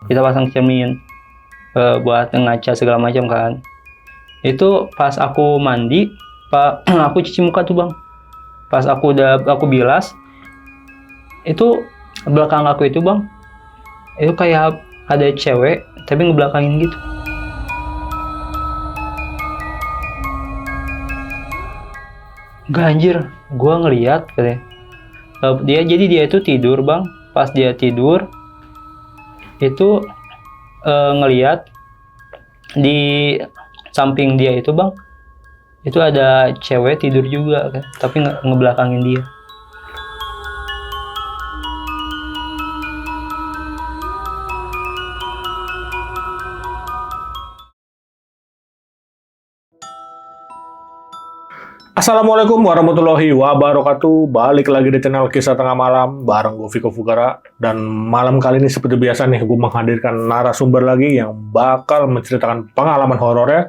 kita pasang cermin buat ngaca segala macam kan. Itu pas aku mandi, aku cuci muka tuh bang. Pas aku bilas, itu belakang aku itu bang, itu kayak ada cewek tapi ngebelakangin gitu. Enggak anjir, gue ngeliat katanya. Dia itu tidur bang. Pas dia tidur itu ngeliat di samping dia itu bang, itu ada cewek tidur juga kan, tapi ngebelakangin dia. Assalamualaikum warahmatullahi wabarakatuh. Balik lagi di channel Kisah Tengah Malam bareng gue Viko Fugara. Dan malam kali ini seperti biasa nih, gue menghadirkan narasumber lagi yang bakal menceritakan pengalaman horornya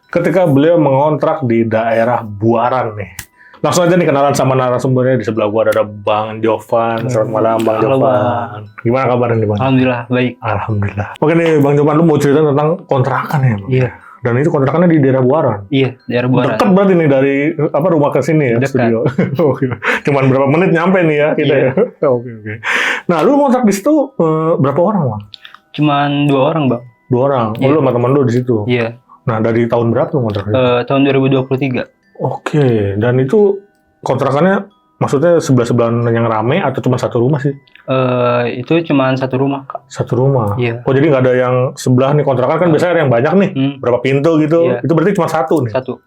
ketika beliau mengontrak di daerah Buaran nih. Langsung aja nih kenalan sama narasumbernya. Di sebelah gue ada Bang Jovan. Selamat malam Bang Jovan. Gimana kabarnya nih Bang? Alhamdulillah baik. Alhamdulillah. Oke nih Bang Jovan, lu mau cerita tentang kontrakan ya Bang? Iya. Dan itu kontrakannya di daerah Buaran. Iya, daerah Buaran. Dekat berarti nih dari rumah ke sini ya, Dekat. studio. Oke. Cuman berapa menit nyampe nih ya kita Iya. ya. Oke. Nah, lu kontrak di situ berapa orang, Bang? Cuman 2 orang bang. 2 orang. Oh, Iya. lu sama temen lu di situ. Iya. Nah, dari tahun berapa lu kontrak? Tahun 2023. Oke. Dan itu kontrakannya maksudnya sebelah-sebelahan yang rame atau cuma satu rumah sih? Itu cuman 1 rumah kak. Satu rumah. Iya. Oh, jadi nggak ada yang sebelah nih kontrakan kan biasanya ada yang banyak nih. Berapa pintu gitu. Iya. Itu berarti cuma satu nih. 1.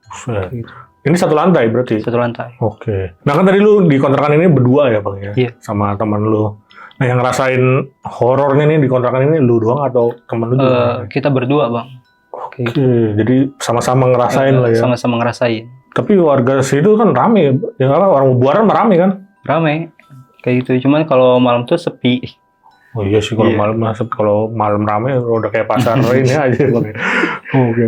Buset. Gitu. Ini satu lantai berarti? 1 lantai. Oke. Nah kan tadi lu di kontrakan ini berdua ya Bang ya? Iya. Sama teman lu. Nah yang ngerasain horornya nih di kontrakan ini lu doang atau temen lu juga? Kita berdua bang. Oke. Jadi sama-sama ngerasain lah ya. Sama-sama ngerasain. Tapi warga situ kan rame ya. Apa orang Buaran mah rame kan? Rame. Kayak gitu. Cuman kalau malam tuh sepi. Oh iya sih kalau Iya. malam kalau malam rame udah kayak pasar ini aja Bang. Oke.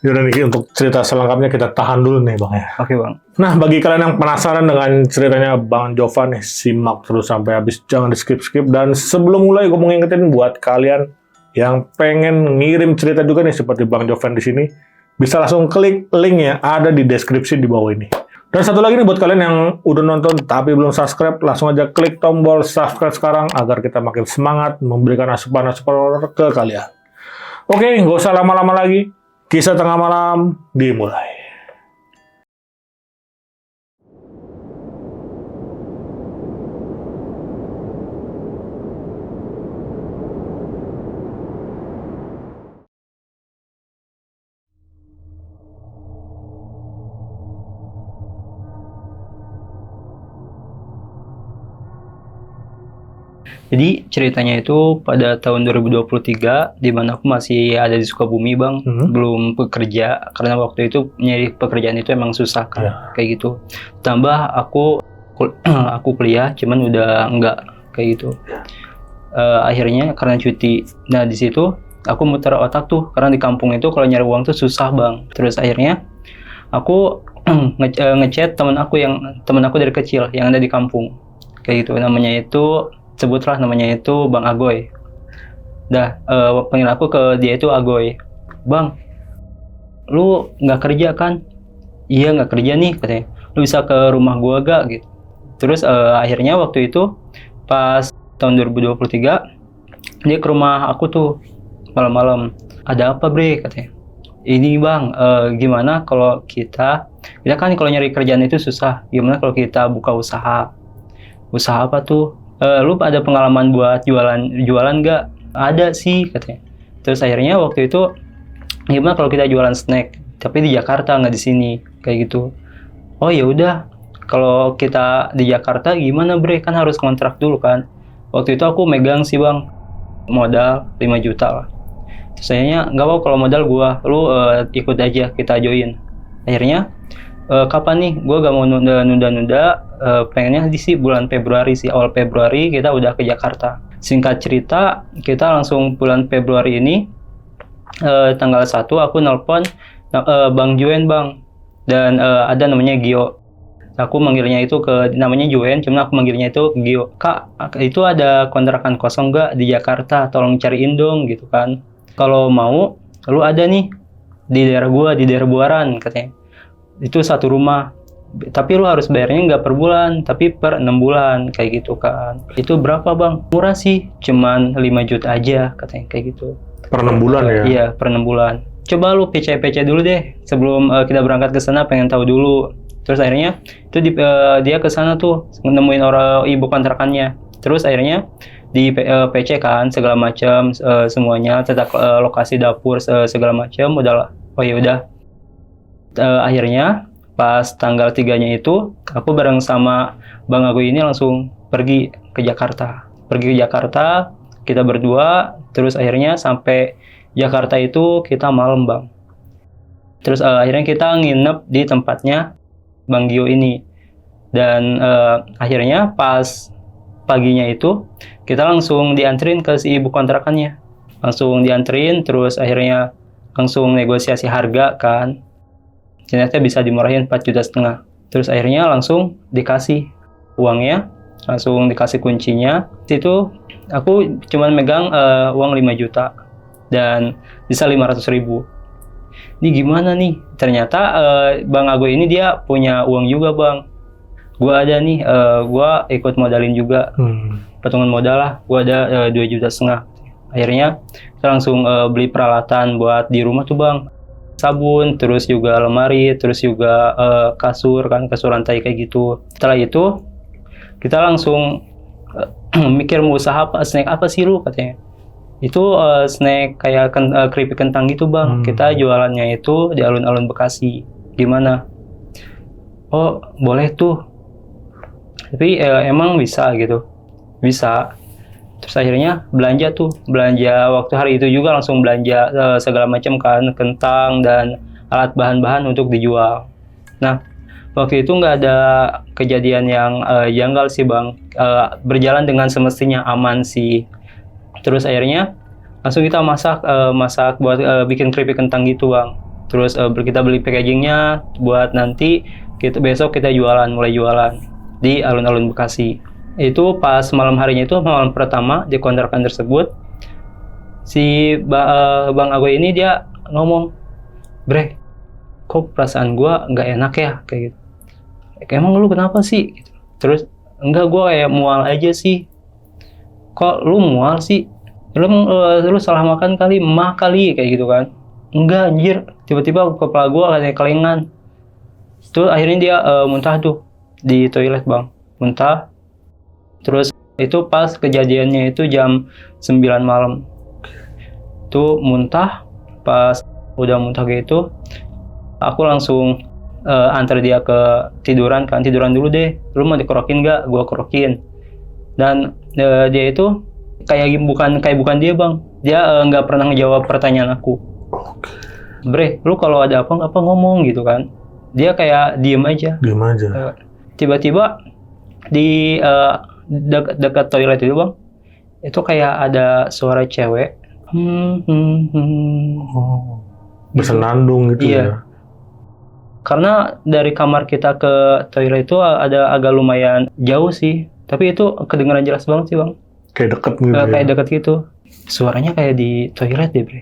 Yaudah nih untuk cerita selengkapnya kita tahan dulu nih Bang ya. Oke bang. Nah, bagi kalian yang penasaran dengan ceritanya Bang Jovan nih, simak terus sampai habis, jangan di skip-skip. Dan sebelum mulai, gue mau ngingetin buat kalian yang pengen ngirim cerita juga nih, seperti Bang Jovan di sini, bisa langsung klik linknya, ada di deskripsi di bawah ini. Dan satu lagi nih, buat kalian yang udah nonton tapi belum subscribe, langsung aja klik tombol subscribe sekarang, agar kita makin semangat memberikan asupan-asupan horor ke kalian. Oke, nggak usah lama-lama lagi, Kisah Tengah Malam dimulai. Jadi ceritanya itu pada tahun 2023, di mana aku masih ada di Sukabumi bang, belum bekerja karena waktu itu nyari pekerjaan itu emang susah kan, kayak gitu. Tambah aku kuliah, cuman udah enggak kayak gitu. Akhirnya karena cuti, nah di situ aku muter otak tuh, karena di kampung itu kalau nyari uang tuh susah bang. Terus akhirnya aku ngechat teman aku dari kecil yang ada di kampung, kayak gitu. Sebutlah namanya itu Bang Agoy. Panggil aku ke dia itu Agoy. Bang, lu nggak kerja kan? Iya nggak kerja nih katanya. Lu bisa ke rumah gua gak gitu. Terus akhirnya waktu itu pas tahun 2023 dia ke rumah aku tuh malam-malam. Ada apa bre katanya. Ini bang, gimana kalau kita kan kalau nyari kerjaan itu susah. Gimana kalau kita buka usaha? Usaha apa tuh? Lu ada pengalaman buat jualan nggak? Ada sih katanya. Terus akhirnya waktu itu gimana kalau kita jualan snack tapi di Jakarta nggak di sini, kayak gitu. Oh ya udah, kalau kita di Jakarta gimana bre, kan harus kontrak dulu kan. Waktu itu aku megang sih bang modal 5 juta lah. Terus akhirnya nggak apa kalau modal gua, lu ikut aja kita join. Akhirnya kapan nih, gue gak mau nunda-nunda, pengennya di bulan Februari sih, awal Februari kita udah ke Jakarta. Singkat cerita, kita langsung bulan Februari ini, tanggal 1 aku nelpon Bang Juen bang, dan ada namanya Gio. Aku manggilnya itu namanya Joen, cuma aku manggilnya itu Gio. Kak, itu ada kontrakan kosong nggak di Jakarta? Tolong cariin dong gitu kan. Kalau mau, lu ada nih di daerah gua, di daerah Buaran katanya. Itu satu rumah. Tapi lu harus bayarnya nggak per bulan, tapi per 6 bulan kayak gitu kan. Itu berapa bang? Murah sih, cuman 5 juta aja katanya kayak gitu. Per 6 bulan ya? Iya, per 6 bulan. Coba lu PC dulu deh sebelum kita berangkat ke sana, pengen tahu dulu. Terus akhirnya itu dia ke sana tuh nemuin orang ibu kontrakannya. Terus akhirnya di PC kan segala macam semuanya, tentang lokasi dapur segala macam udah. Oh ya udah. Akhirnya pas tanggal 3-nya itu aku bareng sama Bang Ago ini langsung pergi ke Jakarta. Kita berdua, terus akhirnya sampai Jakarta itu kita malam, Bang. Terus akhirnya kita nginep di tempatnya Bang Gio ini. Dan akhirnya pas paginya itu kita langsung dianterin ke si ibu kontrakannya. Langsung dianterin, terus akhirnya langsung negosiasi harga kan. Ternyata bisa dimurahin 4,5 juta. Terus akhirnya langsung dikasih uangnya, langsung dikasih kuncinya. Itu aku cuma megang uang 5 juta dan bisa 500.000. Ini gimana nih? Ternyata Bang Ago ini dia punya uang juga, Bang. Gua ada nih, gua ikut modalin juga. Patungan modal lah, gua ada 2,5 juta. Akhirnya kita langsung beli peralatan buat di rumah tuh, Bang. Sabun, terus juga lemari, terus juga kasur lantai kayak gitu. Setelah itu kita langsung mikir mau usaha apa, snack apa sih lu katanya. Itu snack kayak keripik kentang gitu, Bang. Kita jualannya itu di alun-alun Bekasi. Gimana? Oh, boleh tuh. Tapi emang bisa gitu. Bisa. Terus akhirnya belanja waktu hari itu juga langsung belanja segala macam kan, kentang dan alat bahan-bahan untuk dijual. Nah, waktu itu nggak ada kejadian yang janggal sih, Bang. Berjalan dengan semestinya, aman sih. Terus akhirnya langsung kita masak buat bikin keripik kentang gitu, Bang. Terus kita beli packagingnya buat nanti besok kita mulai jualan di alun-alun Bekasi. Itu pas malam harinya, itu malam pertama di kontrakan tersebut, si Bang Ago ini dia ngomong, "Bre, kok perasaan gua nggak enak ya?" kayak gitu. "Emang lu kenapa sih?" gitu. Terus, "Enggak, gua kayak mual aja sih." "Kok lu mual sih? Lu salah makan kali, mah kali," kayak gitu kan. "Enggak anjir, tiba-tiba kepala gua kayak kelengan." Terus akhirnya dia muntah tuh di toilet, Bang. Muntah. Terus itu pas kejadiannya itu jam 9 malam. Tuh muntah, pas udah muntah gitu, aku langsung antar dia ke tiduran dulu deh. "Lu mau dikerokin nggak?" Gua kerokin. Dan dia itu bukan dia, Bang. Dia nggak pernah ngejawab pertanyaan aku. "Bre, lu kalau ada apa ngomong," gitu kan. Dia kayak diem aja. Tiba-tiba di dekat toilet itu, Bang, itu kayak ada suara cewek. Bersenandung gitu. Iya. Ya. Karena dari kamar kita ke toilet itu ada agak lumayan jauh sih, tapi itu kedengaran jelas banget sih, Bang. Kayak deket gitu. Kayak deket gitu. Suaranya kayak di toilet deh, Bre.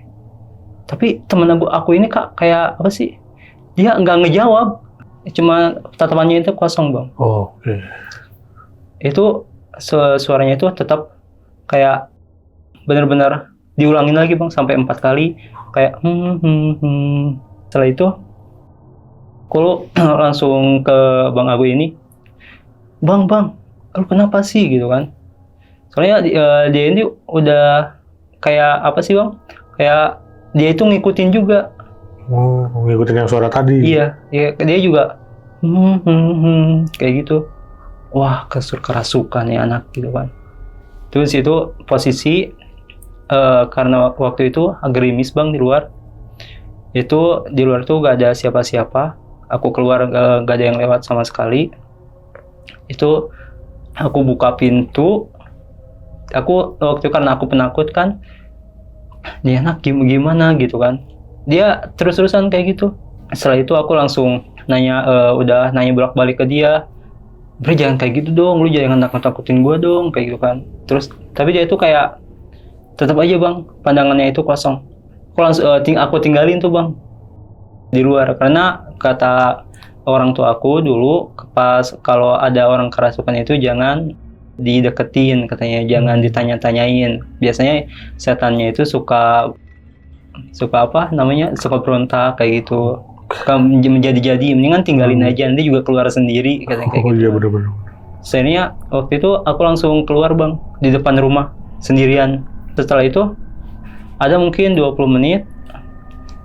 Tapi temen aku ini kayak apa sih? Dia nggak ngejawab. Cuma tatapannya itu kosong, Bang. Oh, oke. Itu suaranya itu tetap kayak benar-benar diulangin lagi, Bang, sampai 4 kali kayak Setelah itu aku langsung ke Bang Ago ini, Bang, lu kenapa sih gitu kan. Soalnya dia ini udah kayak apa sih, Bang, kayak dia itu ngikutin juga. Oh, ngikutin yang suara tadi. Iya, dia juga kayak gitu. Wah, kerasukan ya anak gitu kan. Terus itu posisi karena waktu itu agak gerimis, Bang, di luar. Itu di luar tuh gak ada siapa-siapa. Aku keluar gak ada yang lewat sama sekali. Itu aku buka pintu. Waktu karena aku penakut kan. Dia anak gimana gitu kan. Dia terus-terusan kayak gitu. Setelah itu aku langsung udah nanya bolak-balik ke dia, Bre jangan kayak gitu dong, lu jangan nakut-nakutin gue dong, kayak gitu kan. Terus tapi dia itu kayak tetap aja bang, pandangannya itu kosong. Aku tinggalin tuh bang di luar, karena kata orang tua aku dulu, pas kalau ada orang kerasukan itu jangan dideketin, katanya jangan ditanya-tanyain. Biasanya setannya itu suka apa namanya, suka berontak kayak gitu, suka menjadi-jadi, mendingan tinggalin aja, nanti juga keluar sendiri, katanya kayak gitu. Iya benar-benar. Akhirnya waktu itu aku langsung keluar bang, di depan rumah sendirian. Setelah itu ada mungkin 20 menit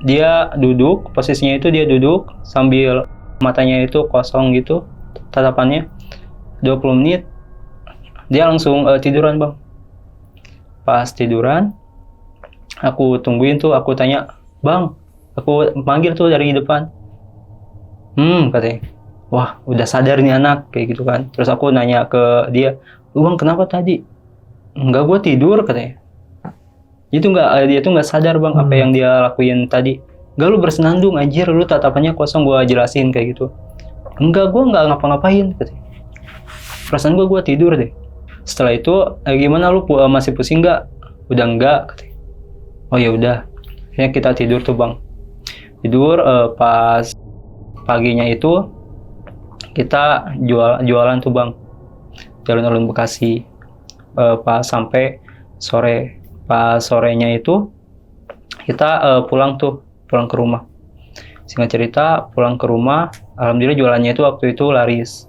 dia duduk, posisinya itu dia duduk sambil matanya itu kosong gitu tatapannya. 20 menit dia langsung tiduran bang. Pas tiduran aku tungguin tuh, aku tanya, bang, aku panggil tuh dari depan, katanya, wah udah sadar nih anak, kayak gitu kan. Terus aku nanya ke dia, bang kenapa tadi? Enggak, gue tidur, katanya. Dia tuh nggak sadar bang apa yang dia lakuin tadi. Enggak, lu bersenandung anjir, lu tatapannya kosong, gue jelasin kayak gitu. Enggak, gue nggak ngapa-ngapain, katanya. Perasaan gue tidur deh. Setelah itu gimana, lu masih pusing nggak? Udah enggak, katanya. Oh ya udah, akhirnya kita tidur tuh bang. Tidur, pas paginya itu kita jualan tuh bang, jalan-jalan Bekasi. Pas sampai sore, pas sorenya itu kita pulang ke rumah. Singkat cerita, pulang ke rumah, alhamdulillah jualannya itu waktu itu laris.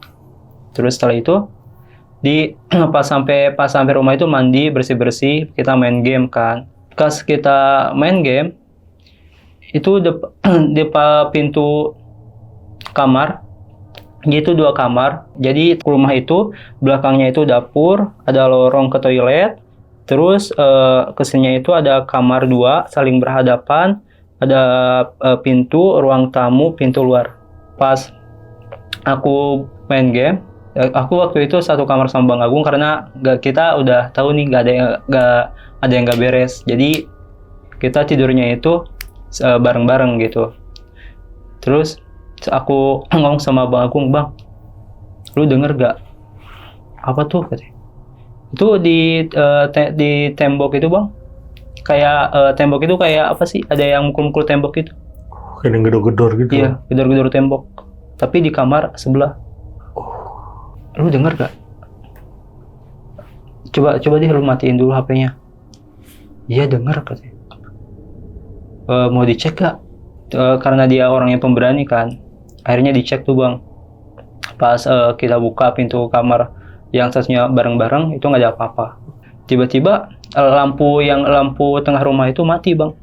Terus setelah itu pas sampai rumah itu mandi, bersih-bersih, kita main game kan. Pas kita main game itu depan pintu kamar, gitu 2 kamar. Jadi rumah itu belakangnya itu dapur, ada lorong ke toilet, terus kesininya itu ada kamar 2 saling berhadapan, ada pintu ruang tamu, pintu luar. Pas aku main game, aku waktu itu satu kamar sama Bang Agung, karena kita udah tahu nih nggak ada yang nggak beres. Jadi kita tidurnya itu bareng-bareng gitu. Terus aku ngomong sama Bang Agung, bang, lu denger gak? Apa tuh, katanya? Itu di tembok itu bang, kayak tembok itu kayak apa sih? Ada yang mukul-mukul tembok itu. Kayak yang gedor-gedor gitu. Iya, gedor-gedor tembok. Tapi di kamar sebelah. Lu denger gak? Coba deh lu matiin dulu HP-nya. Iya denger, katanya. Mau dicek gak? Karena dia orangnya pemberani kan. Akhirnya dicek tuh bang. Pas kita buka pintu kamar yang satunya bareng-bareng, itu nggak ada apa-apa. Tiba-tiba lampu tengah rumah itu mati bang.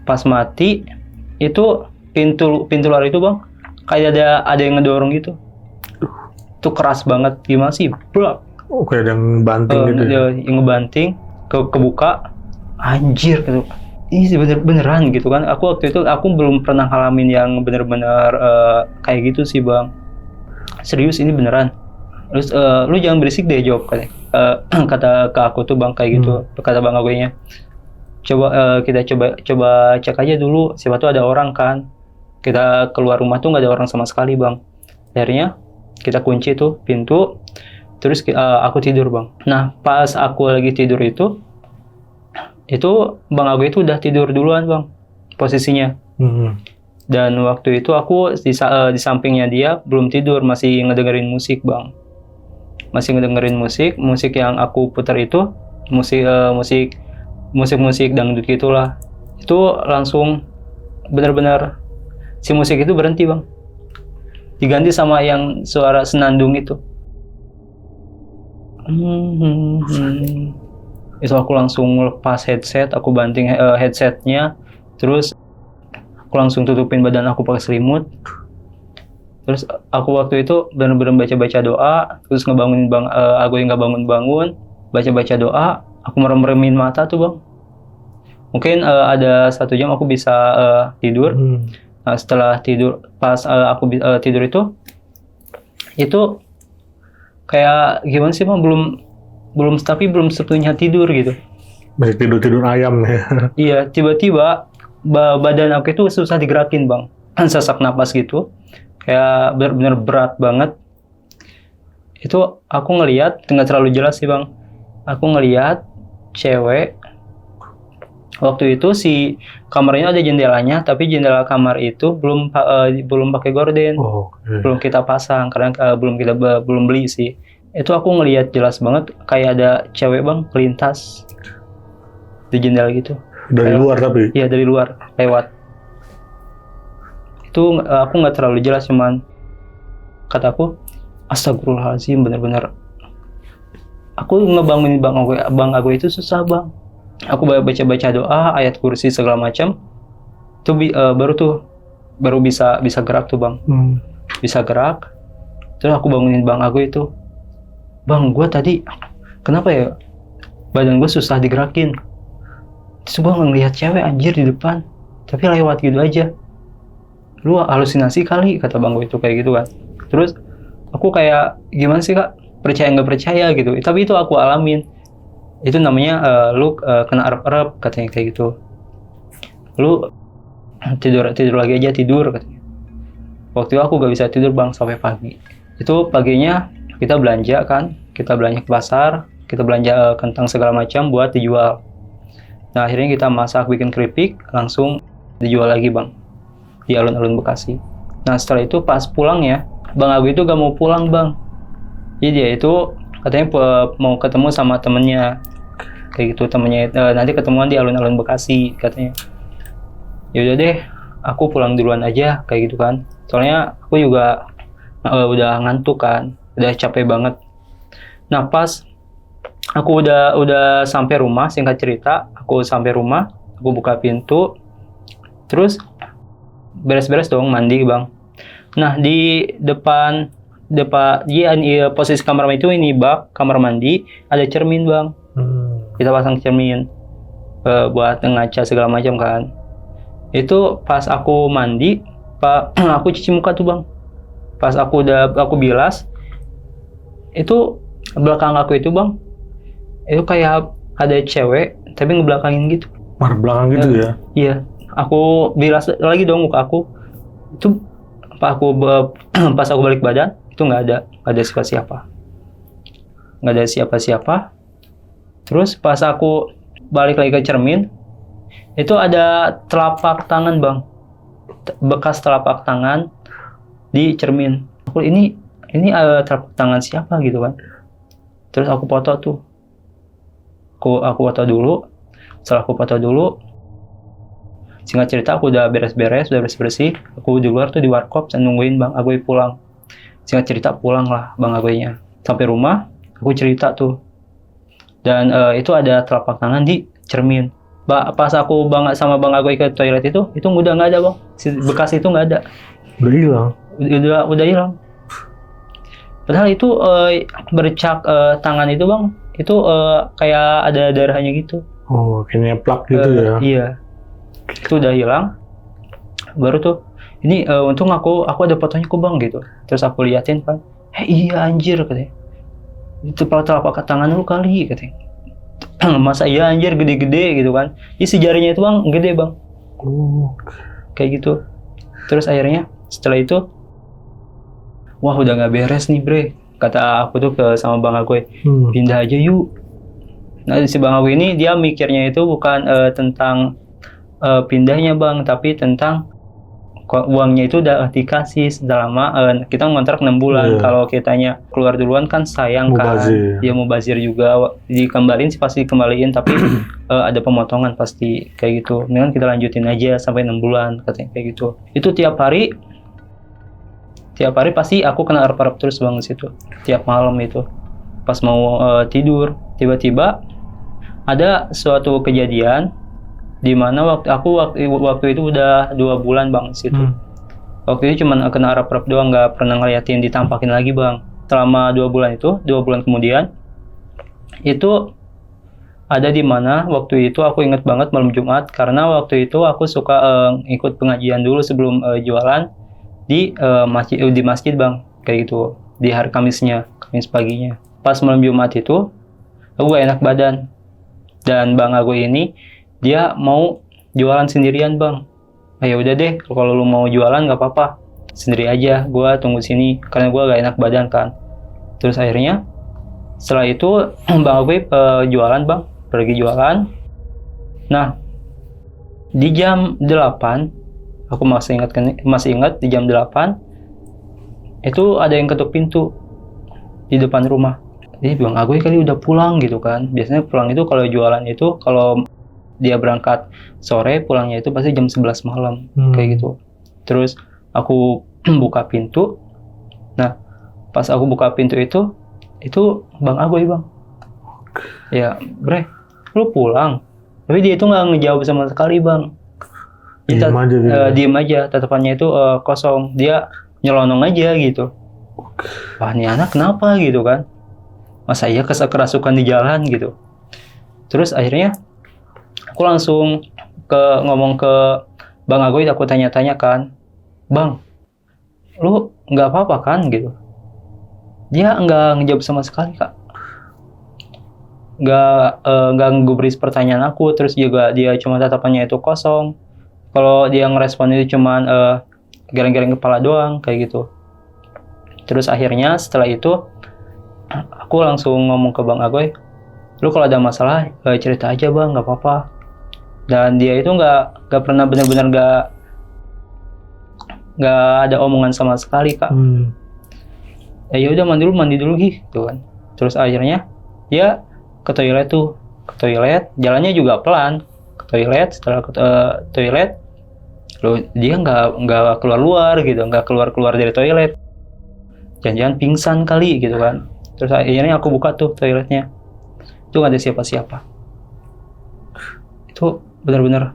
Pas mati itu pintu luar itu bang, kayak ada yang ngedorong gitu. Itu keras banget, gimana sih? Oh, kayak yang banting gitu ya? Yang ngebanting, kebuka, anjir gitu. Ini beneran gitu kan. Aku waktu itu belum pernah ngalamin yang bener-bener kayak gitu sih bang. Serius, ini beneran. Terus lu jangan berisik deh, jawab katanya. Kata ke aku tuh bang kayak gitu. Kata Bang Agoynya, kita coba cek aja dulu, siapa tuh ada orang kan. Kita keluar rumah tuh nggak ada orang sama sekali bang. Akhirnya kita kunci tuh pintu. Terus aku tidur bang. Nah pas aku lagi tidur itu Bang Agoy itu udah tidur duluan bang, posisinya. Dan waktu itu aku di sampingnya dia belum tidur, masih ngedengerin musik bang. Masih ngedengerin musik yang aku putar itu musik dangdut gitulah. Itu langsung benar-benar si musik itu berhenti bang, diganti sama yang suara senandung itu. Itu aku langsung lepas headset, aku banting headsetnya, terus aku langsung tutupin badan aku pakai selimut. Terus aku waktu itu benar-benar baca-baca doa, terus ngebangunin Bang Agoy nggak bangun-bangun, baca-baca doa, aku merem-meremin mata tuh bang. Mungkin ada 1 jam aku bisa tidur. Nah, setelah tidur, pas aku tidur itu kayak gimana sih bang, belum sepenuhnya tidur gitu. Masih tidur ayam ya. Iya, tiba-tiba badan aku itu susah digerakin bang. sesak napas gitu, kayak benar-benar berat banget. Itu aku ngelihat, nggak terlalu jelas sih bang, aku ngelihat cewek. Waktu itu si kamarnya ada jendelanya, tapi jendela kamar itu belum pakai gorden, belum kita pasang karena belum beli sih. Itu aku ngelihat jelas banget kayak ada cewek bang kelintas di jendela gitu. Dari luar tapi? Iya dari luar lewat. Itu aku nggak terlalu jelas, cuman kataku astagfirullahaladzim, benar-benar. Aku ngebangunin bang aku itu susah bang. Aku baca doa, ayat kursi segala macam. Itu baru bisa gerak tuh bang. Bisa gerak. Terus aku bangunin bang aku itu. Bang, gue tadi kenapa ya badan gue susah digerakin. Terus bang ngelihat cewek anjir di depan, tapi lewat gitu aja. Lu halusinasi kali, kata bang gue itu kayak gitu kan. Terus aku kayak gimana sih kak, percaya nggak percaya gitu. Tapi itu aku alamin. Itu namanya lu kena arep-arep katanya kayak gitu. Lu tidur lagi aja tidur katanya. Waktu itu aku gak bisa tidur bang sampai pagi. Itu paginya kita belanja kan, kita belanja ke pasar, kita belanja kentang segala macam buat dijual. Nah akhirnya kita masak bikin keripik, langsung dijual lagi bang di alun-alun Bekasi. Nah setelah itu pas pulang ya, bang Agu itu gak mau pulang bang. Jadi dia itu katanya mau ketemu sama temennya kayak gitu, temennya nanti ketemuan di alun-alun Bekasi katanya. Ya udah deh, aku pulang duluan aja kayak gitu kan. Soalnya aku juga udah ngantuk kan, udah capek banget. Nah pas aku udah sampai rumah, singkat cerita, aku sampai rumah, aku buka pintu, terus beres-beres dong mandi bang. Nah di depan posisi kamar mandi itu, ini bak kamar mandi ada cermin bang. Kita pasang cermin buat ngaca segala macam kan. Itu pas aku mandi, aku cuci muka tuh bang. Pas aku bilas, itu belakang aku itu bang, itu kayak ada cewek tapi ngebelakangin gitu. Belakang gitu ya? Iya, aku bilas lagi dong muka aku. Itu pas aku balik badan, itu nggak ada siapa-siapa. Terus pas aku balik lagi ke cermin, itu ada telapak tangan bang, bekas telapak tangan di cermin. Aku ini telapak tangan siapa gitu kan. Terus aku foto tuh, aku foto dulu. Setelah aku foto dulu, singkat cerita aku udah beres-beres, udah bersih. Aku di luar tuh di warkop dan nungguin bang Agoy pulang. Singkat cerita pulang lah bang Agoynya. Sampai rumah, aku cerita tuh. Dan itu ada telapak tangan di cermin. Pas aku sama bang Agoy ke toilet itu udah nggak ada bang. Bekas itu nggak ada. Udah hilang. Udah hilang. Padahal itu bercak tangan itu bang, itu kayak ada darahnya gitu. Oh, kayaknya plak gitu ya? Iya. Itu udah hilang. Baru tuh, ini untung aku ada fotonya kok bang gitu. Terus aku liatin kan, iya anjir katanya. Itu telapak tangan lu kali katanya. Masa iya anjir gede-gede gitu kan. Si jarinya itu bang gede bang. Kayak gitu. Terus akhirnya setelah itu, wah udah gak beres nih bre, kata aku tuh sama bang Agoy, pindah aja yuk. Nah si bang Agoy ini dia mikirnya itu bukan tentang pindahnya bang, tapi tentang uangnya itu udah dikasih selama kita ngontrak 6 bulan. Kalau kitanya keluar duluan kan sayang kan, dia mau bazir juga, dikembaliin sih pasti dikembaliin, tapi ada pemotongan pasti kayak gitu. Mendingan kita lanjutin aja sampai 6 bulan katanya kayak gitu. Itu tiap hari pasti aku kena arep-arep terus bang di situ. Tiap malam itu pas mau tidur, tiba-tiba ada suatu kejadian di mana waktu itu udah 2 bulan bang di situ. Waktu itu cuma kena arep-arep doang, nggak pernah ngeliatin ditampakin lagi bang. Selama 2 bulan itu, 2 bulan kemudian itu ada di mana waktu itu aku inget banget malam Jumat, karena waktu itu aku suka ikut pengajian dulu sebelum jualan di masjid bang, kayak gitu, di hari Kamis paginya. Pas malam Jumat itu aku gak enak badan, dan bang Agoy ini dia mau jualan sendirian bang. ya udah deh, kalau lu mau jualan nggak apa-apa, sendiri aja, gue tunggu sini karena gue gak enak badan kan. Terus akhirnya setelah itu Bang Agoy jualan bang, pergi jualan. Nah di jam 8 aku masih ingat di jam 8 itu ada yang ketuk pintu di depan rumah. Jadi Bang Agoy kali udah pulang gitu kan. Biasanya pulang itu kalau jualan itu, kalau dia berangkat sore, pulangnya itu pasti jam 11 malam kayak gitu. Terus aku buka pintu. Nah pas aku buka pintu itu Bang Agoy bang. Ya bre, lu pulang. Tapi dia itu nggak ngejawab sama sekali bang. Diem aja, tatapannya itu kosong. Dia nyelonong aja gitu. Wah ini anak kenapa gitu kan? Masa iya kerasukan di jalan gitu. Terus akhirnya aku langsung ngomong ke Bang Agoy, aku tanya-tanya kan, Bang, lu nggak apa-apa kan gitu? Dia nggak ngejawab sama sekali kak. Nggak ngubris pertanyaan aku. Terus juga dia cuma tatapannya itu kosong. Kalau dia ngerespon itu cuman geleng-geleng kepala doang kayak gitu. Terus akhirnya setelah itu aku langsung ngomong ke Bang Agoy, lu kalau ada masalah cerita aja bang, nggak apa-apa. Dan dia itu nggak pernah benar-benar nggak ada omongan sama sekali kak. Ya udah mandi dulu gitu kan. Terus akhirnya dia ke toilet, jalannya juga pelan ke toilet. Setelah ke toilet, dia nggak keluar gitu, nggak keluar dari toilet. Jangan-jangan pingsan kali gitu kan. Terus akhirnya aku buka tuh toiletnya, itu nggak ada siapa-siapa. Itu benar-benar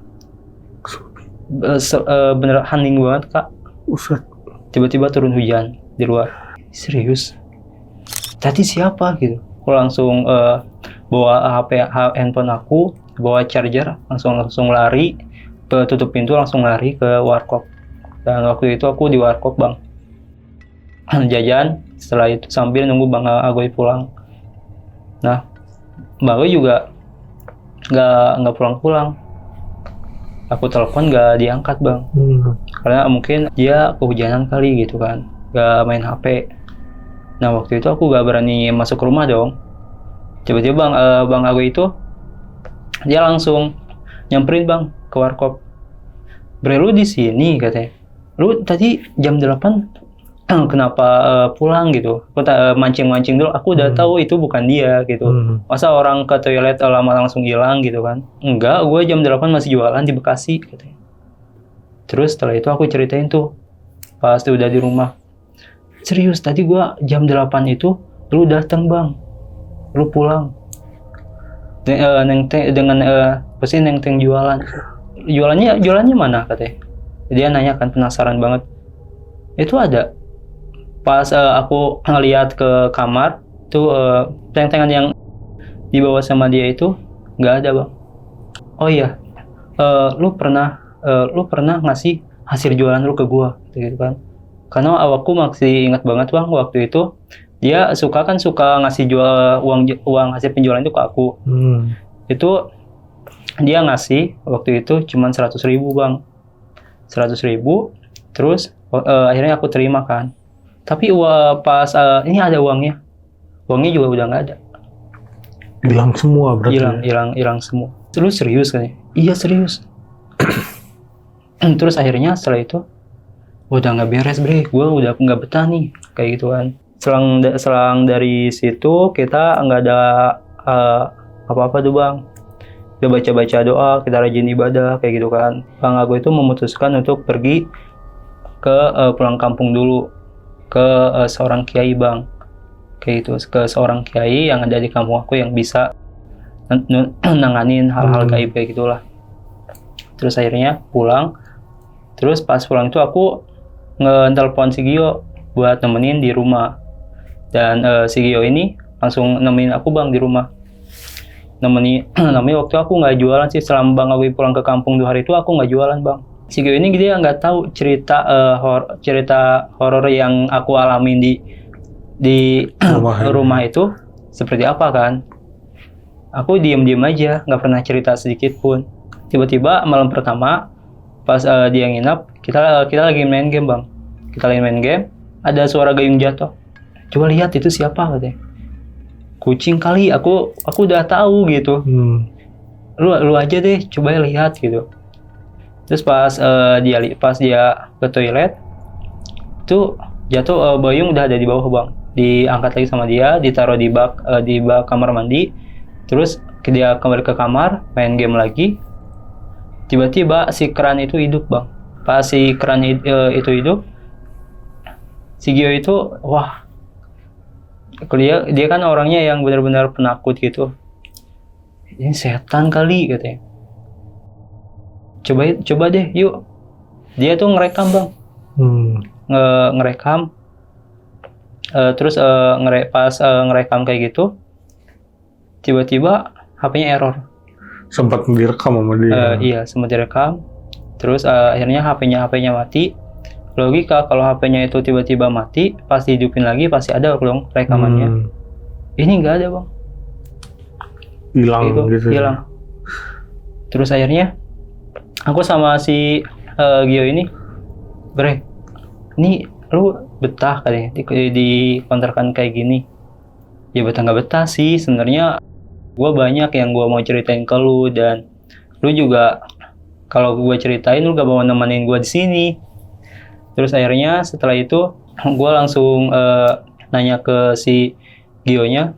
bener hening banget kak. Tiba-tiba turun hujan di luar. Serius? Tadi siapa gitu? Aku langsung bawa handphone aku, bawa charger, langsung lari, tutup pintu, langsung lari ke warkop. Dan waktu itu aku di warkop bang, jajan. Setelah itu sambil nunggu Bang Agoy pulang. Nah, Bang Agoy juga nggak pulang-pulang. Aku telepon nggak diangkat bang, karena mungkin dia kehujanan kali gitu kan, nggak main HP. Nah waktu itu aku nggak berani masuk rumah dong. Tiba-tiba Bang Agoy itu dia langsung nyamperin bang ke warkop. Bre, lu di sini katanya. Lu tadi jam 8 kenapa pulang gitu? Aku mancing-mancing dulu. Aku udah tahu itu bukan dia gitu. Masa orang ke toilet lama langsung hilang gitu kan? Enggak, gue jam 8 masih jualan di Bekasi katanya. Terus setelah itu aku ceritain tuh pas udah di rumah. Serius, tadi gue jam 8 itu lu datang bang. Lu pulang. Dengan pasti Neng Teng jualan. Jualannya mana katanya? Dia nanya kan, penasaran banget. Itu ada. Pas aku ngeliat ke kamar tuh teng-tengan yang dibawa sama dia itu nggak ada bang. Oh iya, lu pernah ngasih hasil jualan lu ke gua gitu kan? Karena aku masih ingat banget bang, waktu itu dia suka ngasih uang hasil penjualan itu ke aku. Itu dia ngasih waktu itu cuma 100.000 bang, 100.000. Terus akhirnya aku terima kan. Tapi pas ini ada uangnya juga udah nggak ada. Hilang semua berarti. Hilang semua. Lu serius kan? Iya serius. Terus akhirnya setelah itu udah nggak beres bre, gue udah nggak betah nih kayak gitu kan. Selang dari situ kita nggak ada apa-apa tuh bang. Kita baca doa, kita rajin ibadah kayak gitu kan. Bang Agoy itu memutuskan untuk pergi ke pulang kampung dulu ke seorang kiai bang, kayak gitu, ke seorang kiai yang ada di kampung aku yang bisa nanganin hal-hal gaib kayak gitulah. Terus akhirnya pulang. Terus pas pulang itu aku nge-telepon si Gio buat nemenin di rumah. Dan si Gio ini langsung nemenin aku bang di rumah. Namanya waktu aku nggak jualan sih, selama Bang Agoy pulang ke kampung 2 hari itu aku nggak jualan bang. Si Gio ini dia nggak tahu cerita horor yang aku alamin di rumah itu seperti apa kan. Aku diem aja, nggak pernah cerita sedikit pun. Tiba-tiba malam pertama Pas dia nginap, kita lagi main game bang. Kita lagi main game, ada suara gayung jatuh. Coba lihat itu siapa katanya. Kucing kali, aku udah tahu gitu. Lu aja deh, coba lihat gitu. Terus pas dia ke toilet, itu jatuh Bayung udah ada di bawah bang. Diangkat lagi sama dia, ditaruh di bak kamar mandi. Terus dia kembali ke kamar, main game lagi. Tiba-tiba si keran itu hidup bang. Pas si keran itu hidup, si Gio itu wah. Dia kan orangnya yang benar-benar penakut gitu. Ini setan kali katanya. Coba deh, yuk. Dia tuh ngerekam bang. Ngerekam. Terus pas ngerekam kayak gitu, tiba-tiba HP-nya error. Sempat direkam sama dia. Iya, sempat direkam. Terus akhirnya HP-nya mati. Logika kalau HP-nya itu tiba-tiba mati, pas dihidupin lagi pasti ada dong rekamannya. Ini nggak ada bang. Hilang gitu. Hilang. Terus akhirnya aku sama si Gio ini, Bre, ini lu betah kali di kontrakan kayak gini? Ya betah nggak betah sih, sebenarnya gue banyak yang gue mau ceritain ke lu, dan lu juga kalau gue ceritain lu gak mau nemenin gue di sini. Terus akhirnya setelah itu gue langsung nanya ke si Gio-nya,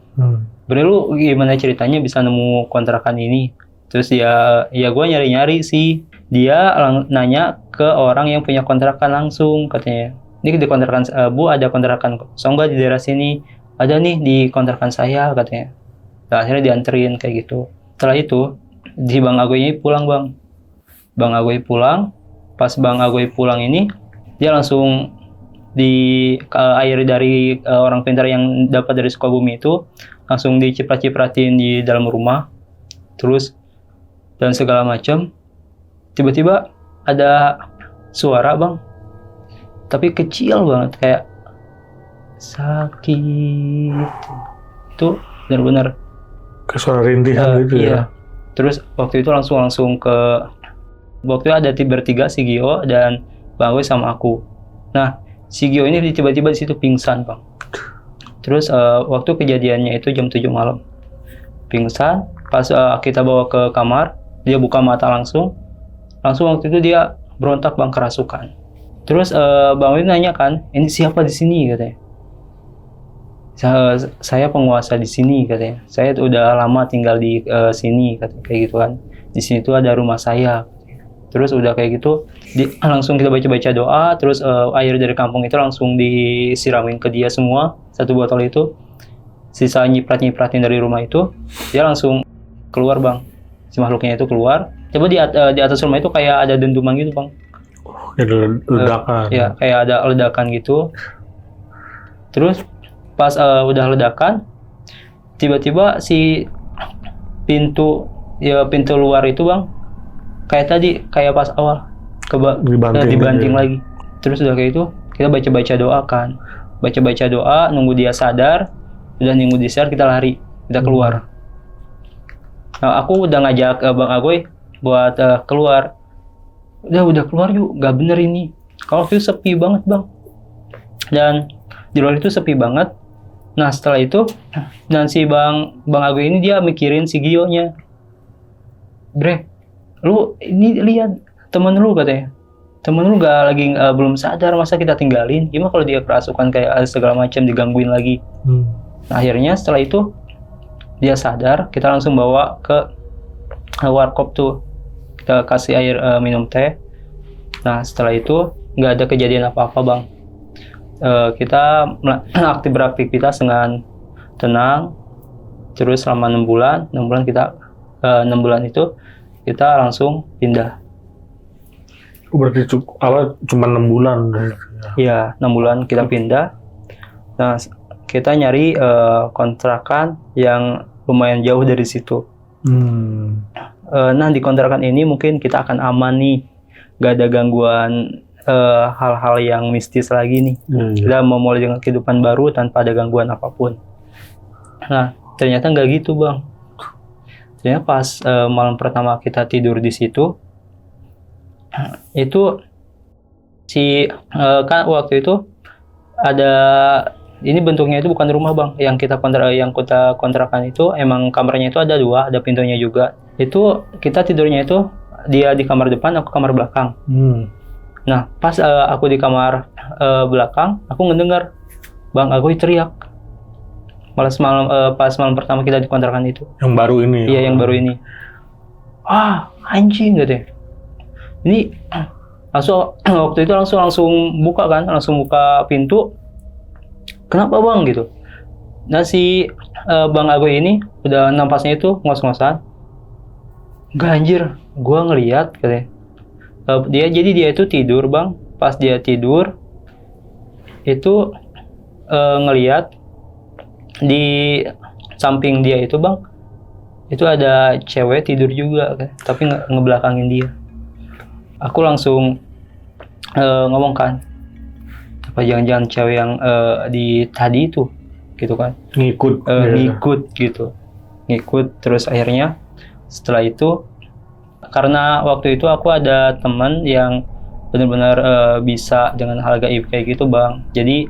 Bre lu gimana ceritanya bisa nemu kontrakan ini? Terus ya gue nyari-nyari sih. Dia nanya ke orang yang punya kontrakan langsung, katanya. Ini di kontrakan Bu ada kontrakan kosong nggak di daerah sini? Ada nih di kontrakan saya, katanya. Nah, akhirnya dianterin kayak gitu. Setelah itu si Bang Agoy ini pulang bang. Bang Agoy pulang. Pas Bang Agoy pulang ini, dia langsung air dari orang pintar yang dapat dari Sukabumi itu langsung diciprat-cipratin di dalam rumah, terus dan segala macam. Tiba-tiba ada suara bang, tapi kecil banget, kayak sakit. Itu benar-benar kayak suara rintihan gitu ya. Terus waktu itu langsung ke waktu itu ada bertiga, si Gio dan Bang Agoy sama aku. Nah, si Gio ini tiba-tiba di situ pingsan, Bang. Terus waktu kejadiannya itu jam 7 malam. Pingsan, pas kita bawa ke kamar, dia buka mata langsung waktu itu dia berontak, Bang, kerasukan. Terus Bang Agoy nanya kan, ini siapa di sini, katanya. Saya penguasa di sini, katanya. Saya udah lama tinggal di sini, katanya, kayak gitu kan. Di sini tuh ada rumah saya. Terus udah kayak gitu, langsung kita baca-baca doa, terus air dari kampung itu langsung disiramin ke dia semua, satu botol itu. Sisa nyiprat-nyipratin dari rumah itu, dia langsung keluar, Bang. Si makhluknya itu keluar. Coba di atas rumah itu kayak ada dentuman gitu, Bang. Ada ledakan. Ya, kayak ada ledakan gitu. Terus pas udah ledakan, tiba-tiba si pintu luar itu, Bang, kayak tadi, kayak pas awal dibanting lagi. Terus udah kayak itu kita baca-baca doa kan, baca-baca doa, nunggu dia sadar. Udah nunggu dia sadar, kita lari, kita keluar. Nah, aku udah ngajak Bang Agoy buat keluar. Udah keluar yuk, gak bener ini. Kalau itu sepi banget, Bang, dan di luar itu sepi banget. Nah, setelah itu, dan si Bang Agoy ini dia mikirin si Gio-nya. Bre, lu ini lihat temen lu, katanya. Temen lu belum sadar, masa kita tinggalin? Gimana kalau dia kerasukan kayak segala macam, digangguin lagi? Nah, akhirnya setelah itu dia sadar, kita langsung bawa ke warkop tuh. Kita kasih air minum teh. Nah, setelah itu nggak ada kejadian apa-apa, Bang. Kita beraktivitas dengan tenang. Terus selama 6 bulan kita 6 bulan itu kita langsung pindah. Berarti cuma 6 bulan. Iya, 6 bulan kita pindah. Nah, kita nyari kontrakan yang lumayan jauh dari situ. Nah, di kontrakan ini mungkin kita akan aman nih, gak ada gangguan hal-hal yang mistis lagi nih. Kita memulai dengan kehidupan baru tanpa ada gangguan apapun. Nah, ternyata nggak gitu, Bang. Ternyata pas malam pertama kita tidur di situ, itu kan waktu itu ada, ini bentuknya itu bukan rumah bang, yang kita kontrakan itu emang kamarnya itu ada 2, ada pintunya juga. Itu kita tidurnya itu dia di kamar depan, aku kamar belakang. Nah pas aku di kamar belakang, aku ngedengar bang Agoy teriak. Pas malam pertama kita di kontrakan itu. Yang baru ini. Iya yang baru ini. Anjing gitu. Ini langsung waktu itu langsung buka kan, langsung buka pintu. Kenapa bang gitu? Nah si bang Agoy ini udah nampasnya itu ngos-ngosan. Enggak anjir, gua ngeliat katanya. Dia itu tidur bang. Pas dia tidur itu ngeliat di samping dia itu bang, itu ada cewek tidur juga kan, tapi ngebelakangin dia. Aku langsung ngomong kan, apa jangan-jangan cewek yang di tadi itu gitu kan, ngikut gitu, ngikut. Terus akhirnya setelah itu, karena waktu itu aku ada teman yang benar-benar bisa dengan hal gaib kayak gitu bang, jadi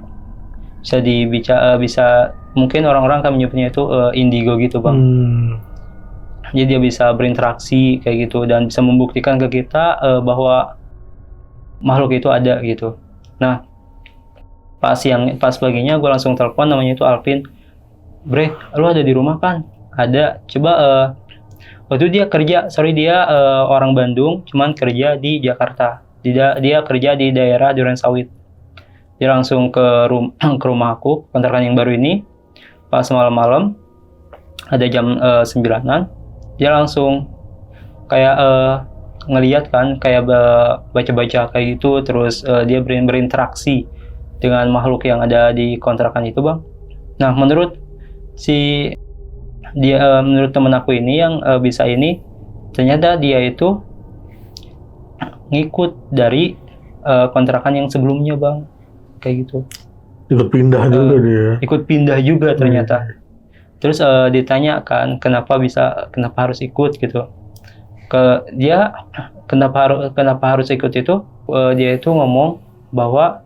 bisa mungkin orang-orang akan menyebutnya itu indigo gitu bang. Jadi dia bisa berinteraksi kayak gitu dan bisa membuktikan ke kita bahwa makhluk itu ada gitu. Nah pas paginya gue langsung telepon, namanya itu Alvin. Bre, lu ada di rumah kan? Ada. Coba waktu dia kerja, dia orang Bandung, cuman kerja di Jakarta. Dia kerja di daerah Durensawit. Dia langsung ke rumah aku, kontrakan yang baru ini. Pas malam-malam, ada jam 9-an, dia langsung kayak ngeliat kan, kayak baca-baca kayak gitu, terus dia berinteraksi dengan makhluk yang ada di kontrakan itu bang. Nah menurut temen aku ini yang bisa ini, ternyata dia itu ngikut dari kontrakan yang sebelumnya bang, kayak gitu. Ikut pindah juga dia. Ikut pindah juga ternyata. Terus ditanyakan kenapa harus ikut gitu. Kenapa harus ikut itu? Dia itu ngomong bahwa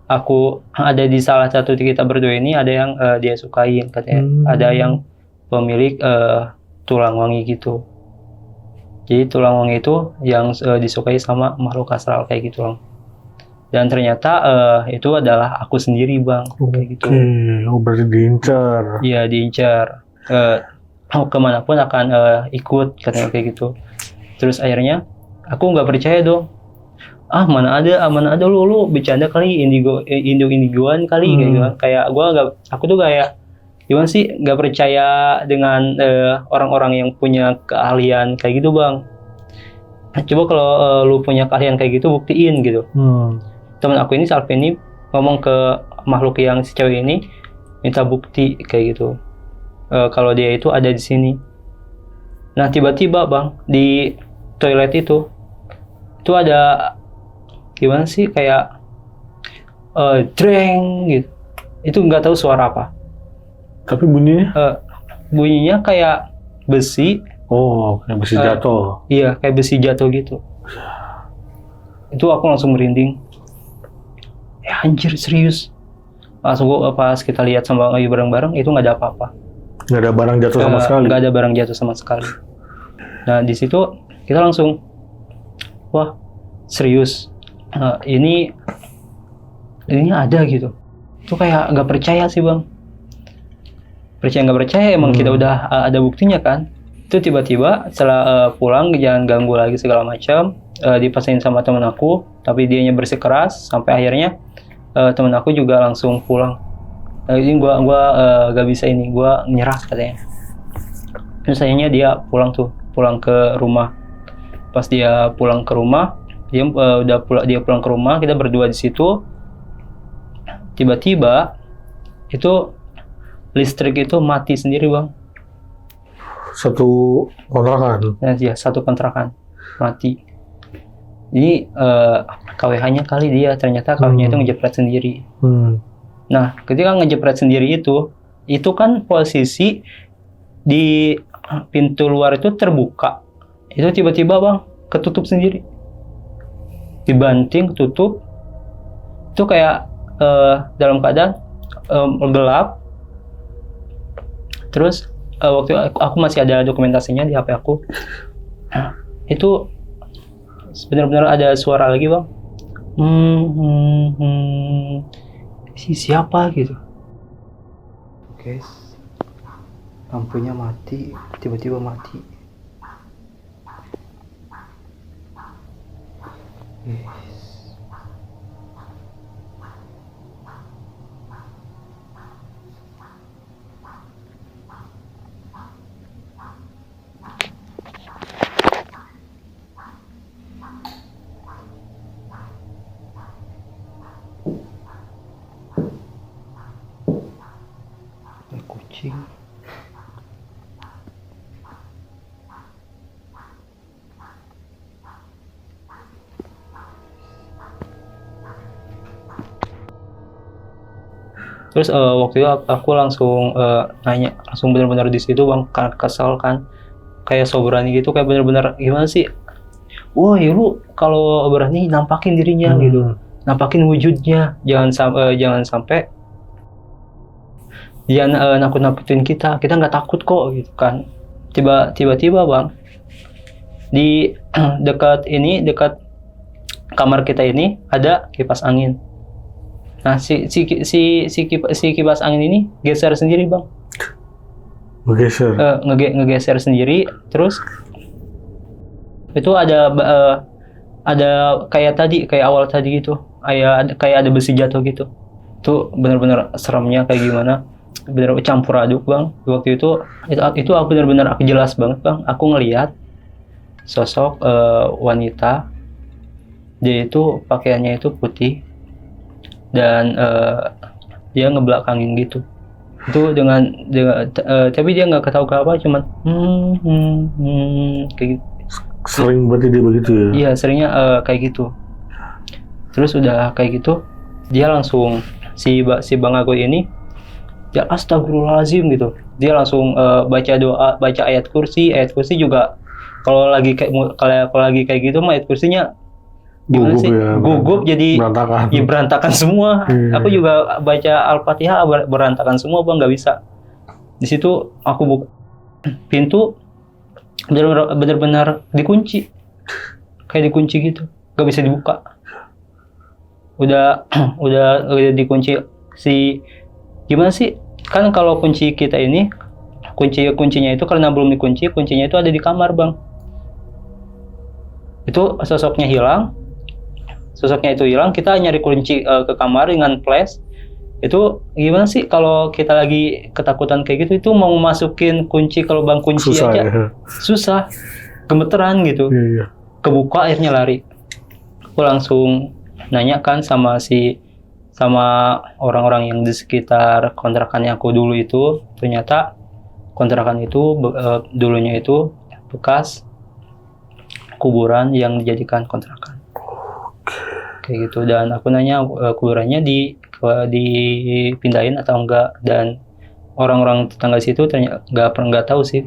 aku ada di salah satu di kita berdua ini, ada yang dia sukain katanya. Ada yang pemilik tulang wangi gitu. Jadi tulang wangi itu yang disukai sama makhluk astral kayak gitu loh. Dan ternyata itu adalah aku sendiri bang, kayak gitu. Berarti diincar. Iya diincar. Kemanapun akan ikut katanya kayak gitu. Terus akhirnya aku nggak percaya dong. Mana ada lu bercanda kali, indigoan kali kayak gitu. Kayak aku tuh kayak gimana sih, nggak percaya dengan orang-orang yang punya keahlian kayak gitu bang. Coba kalau lu punya keahlian kayak gitu, buktiin gitu. Teman aku ini, Salvin ini, ngomong ke makhluk yang si cewek ini, minta bukti kayak gitu. Kalau dia itu ada di sini. Nah tiba-tiba bang, di toilet itu ada gimana sih, kayak dreng gitu. Itu nggak tahu suara apa. Tapi bunyinya? Bunyinya kayak besi. Kayak besi jatuh. Iya, kayak besi jatuh gitu. Itu aku langsung merinding. Ya anjir, serius. Langsung pas kita lihat sama Ayu bareng-bareng, itu nggak ada apa-apa. Nggak ada barang jatuh sama sekali? Nggak ada barang jatuh sama sekali. Nah di situ kita langsung, wah serius. Ini ada gitu. Itu kayak nggak percaya sih bang. Percaya nggak percaya, emang kita udah ada buktinya kan. Itu tiba-tiba setelah pulang, jangan ganggu lagi segala macam, dipesanin sama temen aku, tapi dianya bersikeras sampai akhirnya temen aku juga langsung pulang. Ini gua gak bisa ini, gua nyerah katanya. Terus akhirnya dia pulang ke rumah. Pas dia pulang ke rumah, dia pulang ke rumah, kita berdua di situ. Tiba-tiba itu listrik itu mati sendiri bang. Satu kontrakan? Ya, satu kontrakan mati. Jadi KWH-nya kali dia, ternyata KWH-nya itu ngejepret sendiri. Nah, ketika ngejepret sendiri itu kan posisi di pintu luar itu terbuka. Itu tiba-tiba bang, ketutup sendiri. dibanting, tutup. Itu kayak dalam keadaan gelap. Terus waktu aku masih ada dokumentasinya di HP aku. Itu benar-benar ada suara lagi, Bang. Siapa gitu. Guys, lampunya mati, tiba-tiba mati. Yes. Kucing. Terus waktu itu aku langsung nanya, langsung benar-benar di situ, Bang, karena kesel kan, kayak so berani gitu, kayak benar-benar gimana sih? Woi, lu kalau berani nampakin dirinya gitu, nampakin wujudnya, jangan sampai dia nakut-nakutin kita nggak takut kok gitu kan. Tiba-tiba, Bang, di dekat kamar kita ini ada kipas angin. Nah, si kipas angin ini geser sendiri, Bang. Ngegeser sendiri. Terus itu ada kayak awal tadi gitu. Kayak ada besi jatuh gitu. Itu benar-benar seremnya kayak gimana. Benar campur aduk, Bang. Waktu itu aku benar-benar jelas banget, Bang. Aku ngelihat sosok wanita. Dia itu pakaiannya itu putih. Dan dia ngebelakangin gitu. Itu tapi dia nggak ketahui apa, cuman kayak gitu. Sering berarti dia begitu ya? Iya, seringnya kayak gitu. Terus udah kayak gitu, dia langsung si Bang Agoy ini, ya astagfirullahaladzim gitu. Dia langsung baca doa, baca ayat kursi juga kalau lagi kayak gitu mah ayat kursinya gimana sih? Gugup jadi berantakan semua. Aku juga baca Al-Fatihah berantakan semua, Bang, nggak bisa. Di situ aku buka pintu, benar-benar dikunci, kayak dikunci gitu, nggak bisa dibuka. Udah dikunci gimana sih? Kan kalau kunci kita ini, kuncinya itu karena belum dikunci, kuncinya itu ada di kamar, Bang. Itu sosoknya itu hilang, kita nyari kunci ke kamar dengan flash. Itu gimana sih kalau kita lagi ketakutan kayak gitu, itu mau masukin kunci ke lubang kunci susah, aja ya. Susah, gemeteran gitu. Iya. Kebuka, akhirnya lari. Aku langsung nanya kan sama orang-orang yang di sekitar kontrakannya aku dulu itu. Ternyata kontrakan itu dulunya itu bekas kuburan yang dijadikan kontrakan. Kayak gitu. Dan aku nanya kuburannya dipindahin atau enggak, dan orang-orang tetangga situ ternyata nggak tahu sih,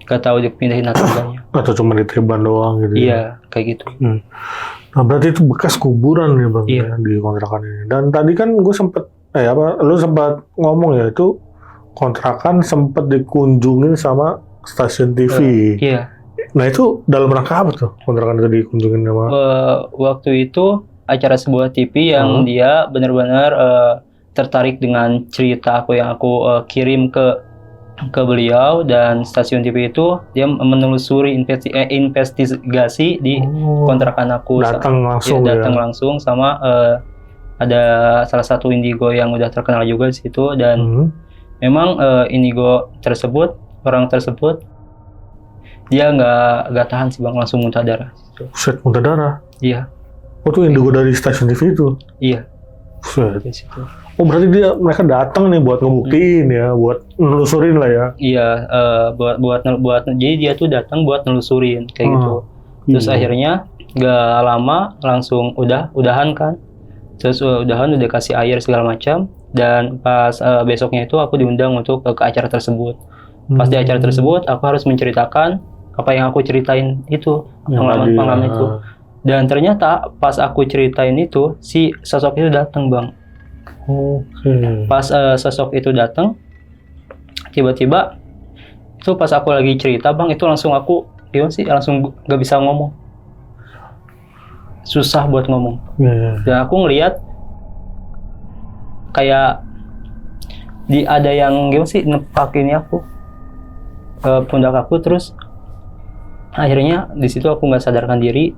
nggak tahu dipindahin atau enggaknya. Atau cuma diteban doang gitu. Iya, kayak gitu. Nah, berarti itu bekas kuburan ya, Bang, ya, di kontrakan ini. Dan tadi kan gue lu sempat ngomong ya, itu kontrakan sempat dikunjungin sama stasiun TV. Iya. Nah, itu dalam rangka apa tuh kontrakan itu dikunjungin sama? Waktu itu acara sebuah TV yang dia benar-benar tertarik dengan cerita aku yang aku kirim ke beliau, dan stasiun TV itu dia menelusuri investigasi di kontrakan aku. Datang langsung sama ada salah satu indigo yang udah terkenal juga di situ, dan memang indigo tersebut, orang tersebut dia nggak tahan sih, Bang, langsung muntah darah. Buset, muntah darah? Iya. Oh, itu indigo dari stasiun TV itu? Iya. Buset. Oh, berarti mereka datang nih buat ngebuktiin ya, buat nelusurin lah ya? Iya, jadi dia tuh datang buat nelusurin kayak gitu. Terus akhirnya nggak lama langsung udahan kan. Terus udahan, udah kasih air segala macam, dan pas besoknya itu aku diundang untuk ke acara tersebut. Pas di acara tersebut aku harus menceritakan apa yang aku ceritain itu, pengalaman itu. Dan ternyata pas aku ceritain itu, si sosok itu datang bang. Pas sosok itu datang, tiba-tiba itu pas aku lagi cerita bang, itu langsung aku gimana sih, langsung nggak bisa ngomong, susah buat ngomong. Dan aku ngelihat kayak ada yang gimana sih nepak ini aku pundak aku, terus akhirnya di situ aku nggak sadarkan diri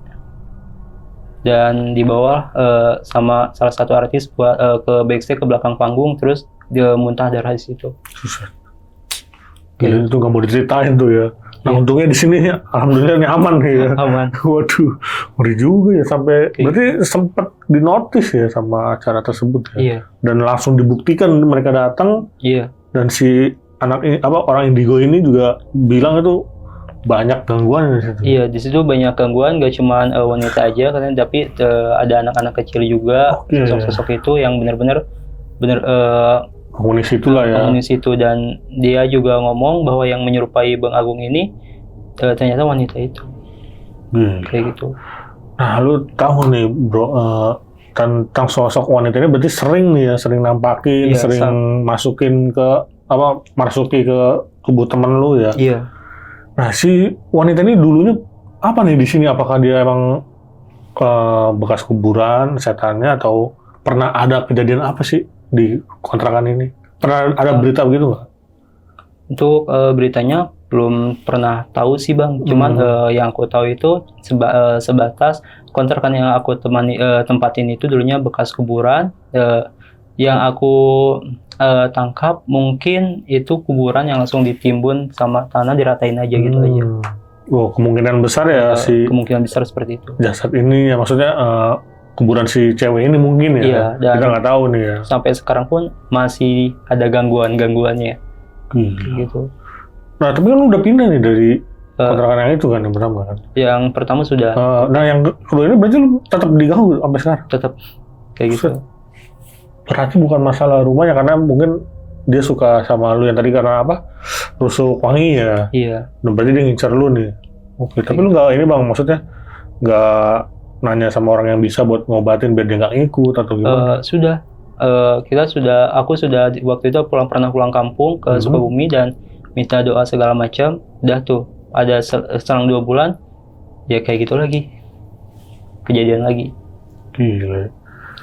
dan dibawa sama salah satu artis buat ke backstage, ke belakang panggung, terus dia muntah darah di situ. Gila, itu nggak mau diceritain tuh ya. Nah untungnya di sini alhamdulillah aman nih ya. Aman. Waduh, ngeri juga ya, sampai berarti sempat dinotis ya sama acara tersebut ya. Iya. Dan langsung dibuktikan mereka datang. Iya. Dan si anak ini orang indigo ini juga bilang itu banyak gangguan di situ. Iya, di situ banyak gangguan, gak cuma wanita aja, karena tapi ada anak-anak kecil juga, sosok-sosok itu yang benar-benar penghuni situ lah ya. Penghuni situ, dan dia juga ngomong bahwa yang menyerupai Bang Agung ini ternyata wanita itu. Kayak gitu. Nah, lu tahu nih bro, tentang sosok wanita ini berarti sering nih ya, sering nampakin, sering masuki ke tubuh temen lu ya. Iya. Nah, si wanita ini dulunya apa nih di sini? Apakah dia emang bekas kuburan setannya, atau pernah ada kejadian apa sih di kontrakan ini? Pernah ada berita begitu nggak? Untuk beritanya belum pernah tahu sih bang. Cuman yang aku tahu itu sebatas kontrakan yang aku tempatin itu dulunya bekas kuburan. Yang aku tangkap mungkin itu kuburan yang langsung ditimbun sama tanah, diratain aja gitu aja. Wow, kemungkinan besar ya kemungkinan besar seperti itu. Jasad ini ya, maksudnya kuburan si cewek ini mungkin ya. Iya, dan kita nggak tahu nih ya. Sampai sekarang pun masih ada gangguannya. Gitu. Nah, tapi kan lu udah pindah nih dari kontrakan yang itu kan, yang pertama kan? Yang pertama sudah. Nah, yang kedua ini berarti lu tetap diganggu sampai sekarang? Tetap kayak gitu. Berarti bukan masalah rumahnya, karena mungkin dia suka sama lu yang tadi karena apa? Rusuk wangi ya? Iya. Nah, berarti dia ngincar lu nih. Oke, tapi lu nggak ini bang, maksudnya nggak nanya sama orang yang bisa buat ngobatin biar dia nggak ngikut atau gimana? Sudah. Aku sudah waktu itu pernah pulang kampung ke Sukabumi dan minta doa segala macam. Udah tuh, ada selang 2 bulan, ya kayak gitu lagi. Kejadian lagi. Gila.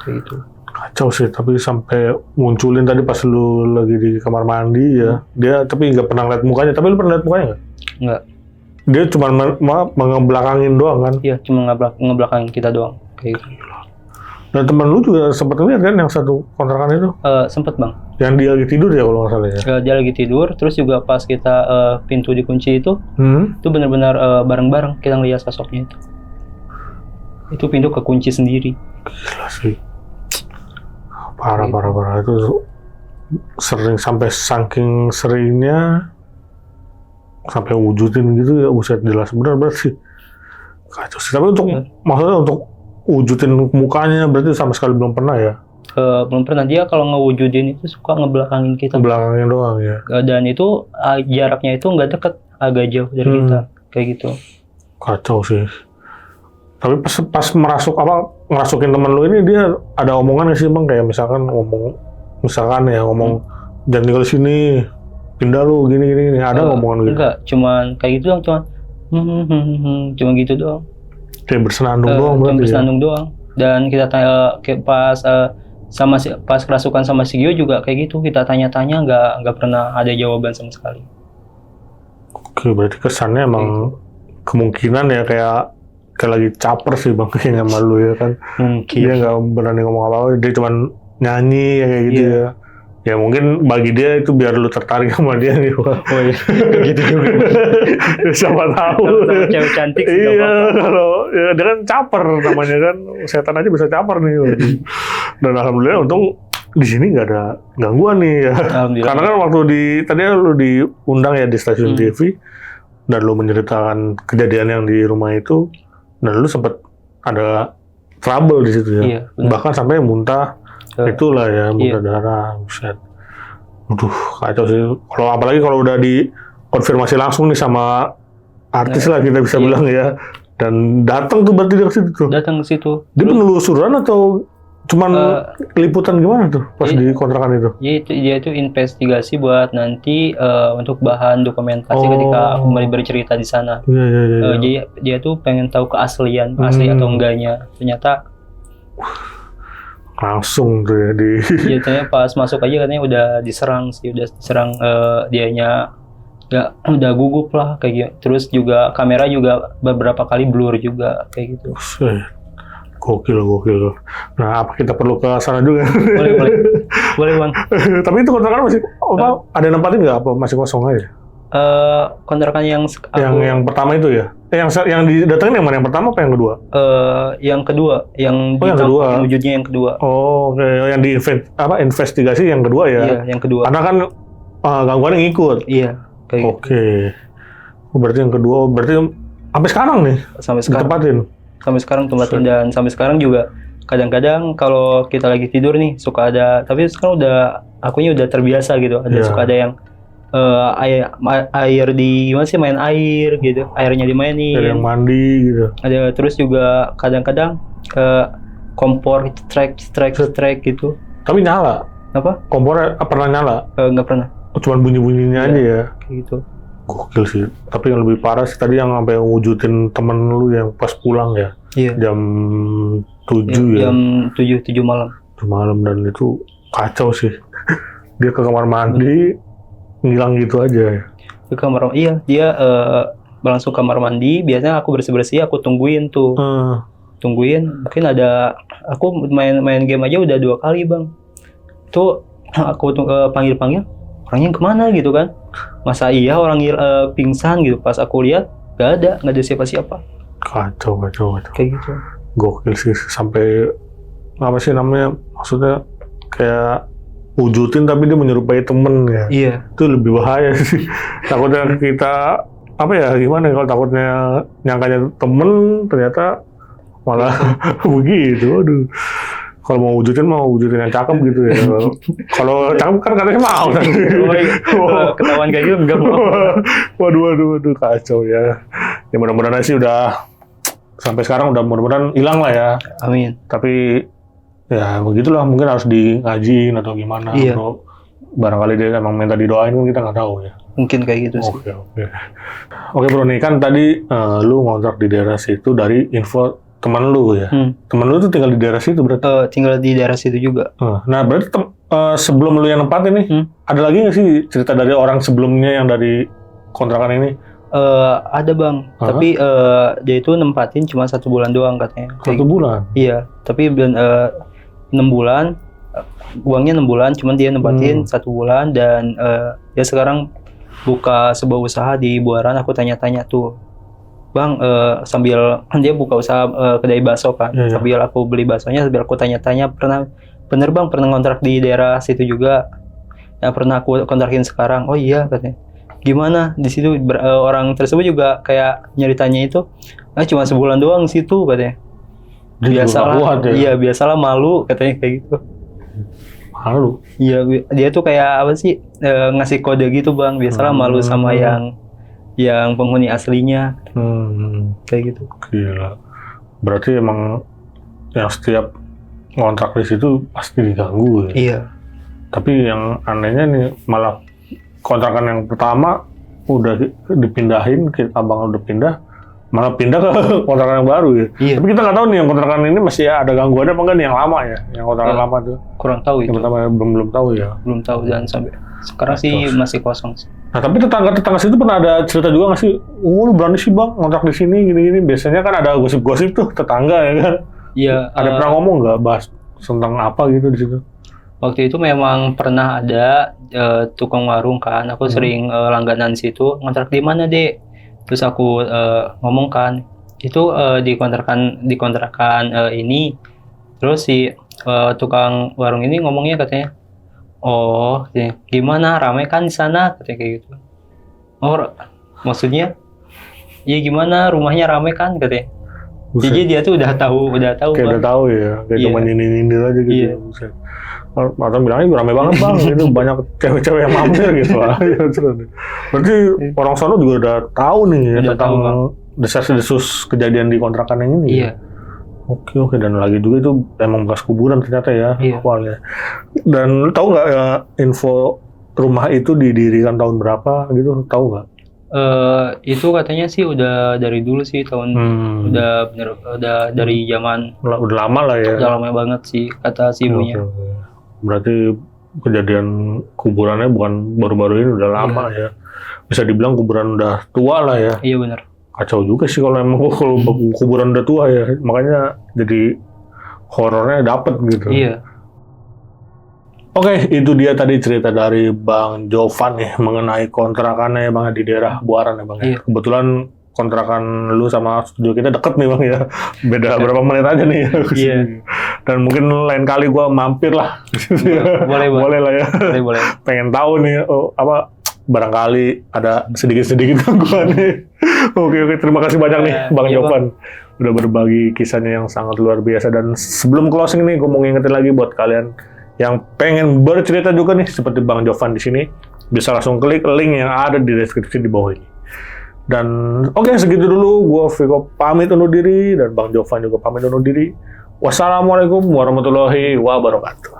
Kayak gitu. Kacau sih, tapi sampai munculin tadi pas lu lagi di kamar mandi ya. Dia tapi nggak pernah lihat mukanya. Tapi lu pernah lihat mukanya nggak? Nggak. Dia cuma ngebelakangin doang kan? Iya, cuma ngebelakangin kita doang. Kayak gitu. Dan teman lu juga sempat lihat kan yang satu kontrakan itu? Sempet bang. Yang dia lagi tidur ya kalau nggak salah ya? Dia lagi tidur, terus juga pas kita pintu dikunci itu benar-benar bareng-bareng kita ngeliat sosoknya itu. Itu pintu kekunci sendiri. Gila sih. Parah. Itu sering, sampai saking seringnya sampai wujudin gitu ya, buset, jelas benar sih. Kacau sih. Tapi maksudnya untuk wujudin mukanya berarti sama sekali belum pernah ya? Belum pernah. Dia kalau ngewujudin itu suka ngebelakangin kita. Ngebelakangin doang ya? Dan itu jaraknya itu nggak deket, agak jauh dari kita. Kayak gitu. Kacau sih. Tapi pas ngerasukin temen lu ini, dia ada omongan nggak sih bang? Kayak misalkan ngomong jangan tinggal di sini, pindah lu gini. Ada omongan gitu? Enggak, cuman kayak gitu doang, cuma gitu doang. Kayak bersenandung doang berarti. Bersenandung doang. Dan kita tanya pas kerasukan sama si Gio juga kayak gitu, kita tanya-tanya nggak pernah ada jawaban sama sekali. Oke, berarti kesannya emang kemungkinan ya kayak lagi caper sih bang kayaknya sama lu ya kan. Mungkin. Dia nggak berani ngomong apa-apa, dia cuma nyanyi ya kayak gitu ya. Ya mungkin bagi dia itu biar lu tertarik sama dia nih. Oh iya, gitu juga. Siapa tahu. Cewek cantik sih. Iya, kalau ya dia kan caper namanya kan, setan aja bisa caper nih. Dan alhamdulillah untung di sini nggak ada gangguan nih ya. Karena kan waktu tadi lu diundang ya di stasiun TV dan lu menceritakan kejadian yang di rumah itu, dan lu sempat ada trouble di situ ya. Iya, bahkan sampai muntah. Itulah ya, muntah darah, buset. Aduh, kacau sih. Apalagi kalau udah dikonfirmasi langsung nih sama artis lah kita bisa bilang ya. Dan datang tuh berarti dia ke situ tuh. Datang ke situ. Dia penelusuran atau cuman liputan gimana tuh pas di kontrakan itu? Dia itu investigasi buat nanti untuk bahan dokumentasi ketika aku kembali bercerita di sana. Jadi dia tuh pengen tahu keaslian, asli atau enggaknya. Ternyata langsung tuh ya di. Iya, ternyata pas masuk aja katanya udah diserang dianya. Ya udah gugup lah kayak gitu. Terus juga kamera juga beberapa kali blur juga kayak gitu. Gokil. Nah, apa kita perlu ke sana juga? Boleh bang. Tapi itu kontrakan masih ada nempatin nggak apa masih kosong aja? Kontrakan yang pertama itu ya? Yang didatengin yang mana? Yang pertama apa yang kedua? Yang kedua, yang kedua. Wujudnya yang kedua. Oh, yang di investigasi yang kedua ya? Iya, yang kedua. Karena kan gangguannya ngikut. Iya. Oke. Berarti yang kedua, berarti sampai sekarang nih? Sampai sekarang. Ditempatin? Sampai sekarang tempatin, dan sampai sekarang juga kadang-kadang kalau kita lagi tidur nih suka ada, tapi sekarang akunya udah terbiasa gitu. Suka ada yang air di gimana sih, main air gitu, airnya dimainin. Ada yang mandi gitu. Ada, terus juga kadang-kadang kompor strike gitu. Tapi nyala? Apa? Kompornya pernah nyala? Nggak pernah. Cuman bunyi-bunyinya aja ya? Gitu. Gokil sih. Tapi yang lebih parah sih tadi yang sampai wujudin temen lu yang pas pulang ya? Iya. Jam 7 ya? Jam 7 malam. 7 malam, dan itu kacau sih. Dia ke kamar mandi, ngilang gitu aja ya? Ke kamar, iya. Dia langsung kamar mandi. Biasanya aku bersih-bersih, aku tungguin tuh. Tungguin. Mungkin ada, aku main game aja udah 2 kali bang. Tuh aku panggil-panggil. Orangnya kemana gitu kan? Masa iya orang pingsan gitu? Pas aku lihat nggak ada siapa-siapa. Kacau. Kayak gitu. Gokil sih, sampai apa sih namanya? Maksudnya kayak wujudin tapi dia menyerupai temen ya. Iya. Itu lebih bahaya sih. Takutnya kita apa ya, gimana kalau takutnya nyangkanya temen ternyata malah begitu. Aduh. Kalau mau wujudin yang cakep gitu ya. Kalau cakep kan katanya mau. Ketahuan kayak gitu enggak mau. Waduh, kacau ya. Ya mudah-mudahan sih udah sampai sekarang udah mudah-mudahan hilang lah ya. Amin. Tapi ya begitulah, mungkin harus ngajiin atau gimana. Iya. Bro. Barangkali dia emang minta didoain, kan kita nggak tahu ya. Mungkin kayak gitu sih. Oke bro, nih kan tadi lu ngontrak di daerah situ dari info teman lu ya. Teman lu tuh tinggal di daerah situ berarti? Tinggal di daerah situ juga. Nah berarti sebelum lu yang nempatin nih, ada lagi nggak sih cerita dari orang sebelumnya yang dari kontrakan ini? Ada bang, tapi dia itu nempatin cuma 1 bulan doang katanya. 1 bulan? Iya, tapi 6 bulan, uangnya 6 bulan, cuman dia nempatin 1 bulan, dan dia sekarang buka sebuah usaha di Buaran. Aku tanya-tanya tuh, bang, sambil dia buka usaha kedai bakso kan, sambil aku beli baksonya, sambil aku tanya-tanya, bener bang pernah kontrak di daerah situ juga? Yang pernah aku kontrakin sekarang. Oh iya katanya. Gimana di situ? Orang tersebut juga kayak nyeritanya itu, cuma sebulan doang situ katanya. Biasalah, iya biasalah, malu katanya kayak gitu. Malu? Iya, dia tuh kayak apa sih, ngasih kode gitu bang. Biasalah malu sama yang penghuni aslinya. Kayak gitu. Gila. Berarti emang yang setiap ngontrak di situ pasti diganggu ya? Iya. Tapi yang anehnya nih, malah kontrakan yang pertama udah dipindahin, abang udah pindah, malah pindah ke kontrakan yang baru ya. Iya. Tapi kita nggak tahu nih yang kontrakan ini masih ada gangguannya apa enggak nih yang lama ya, yang kontrakan lama tuh. Kurang tahu itu. Yang pertama belum tahu ya. Belum tahu, dan sampai sekarang sih masih kosong sih. Nah tapi tetangga situ pernah ada cerita juga nggak sih? Lu berani sih bang ngontrak di sini gini-gini. Biasanya kan ada gosip-gosip tuh tetangga ya kan. Iya. Ada pernah ngomong nggak bahas tentang apa gitu di situ? Waktu itu memang pernah ada tukang warung kan, aku sering langganan situ. Ngontrak di mana dek? Terus aku ngomong kan, itu di kontrakan ini. Terus si tukang warung ini ngomongnya katanya, oh gimana, ramai kan di sana katanya kayak gitu. Oh maksudnya, ya gimana, rumahnya ramai kan katanya. Jadi dia tuh udah tahu. Kayak udah tahu ya, kayak cuma nyindir aja gitu. Iya. Atau bilangnya rame banget bang, itu banyak cewek-cewek yang mampir gitu. Berarti orang sana juga udah tahu nih ya, tentang desas-desus kejadian di kontrakan yang ini. Iya. Oke, dan lagi juga itu emang bekas kuburan ternyata ya awalnya. Dan lu tahu nggak ya, info rumah itu didirikan tahun berapa gitu? Tahu nggak? Itu katanya sih udah dari dulu sih udah dari zaman udah lama lah ya. Udah lama banget sih kata si ibunya. Oke. Berarti kejadian kuburannya bukan baru-baru ini, udah lama ya. Bisa dibilang kuburan udah tua lah ya. Iya benar. Kacau juga sih kalau kuburan udah tua ya, makanya jadi horornya dapet gitu. Iya. Oke, itu dia tadi cerita dari Bang Jovan nih mengenai kontrakannya ya Bang di daerah Buaran ya Bang. Iya. Kebetulan kontrakan lu sama studio kita deket nih Bang ya, beda berapa menit aja nih. Iya. Dan mungkin lain kali gua mampir lah. Boleh lah ya. Boleh. Pengen tahu nih barangkali ada sedikit gangguan nih. Oke, terima kasih banyak nih Bang Jovan. Udah berbagi kisahnya yang sangat luar biasa. Dan sebelum closing nih, gue mau ngingetin lagi buat kalian yang pengen bercerita juga nih, seperti Bang Jovan di sini, bisa langsung klik link yang ada di deskripsi di bawah ini. Dan oke, segitu dulu. Gue Viko pamit undur diri, dan Bang Jovan juga pamit undur diri. Wassalamualaikum warahmatullahi wabarakatuh.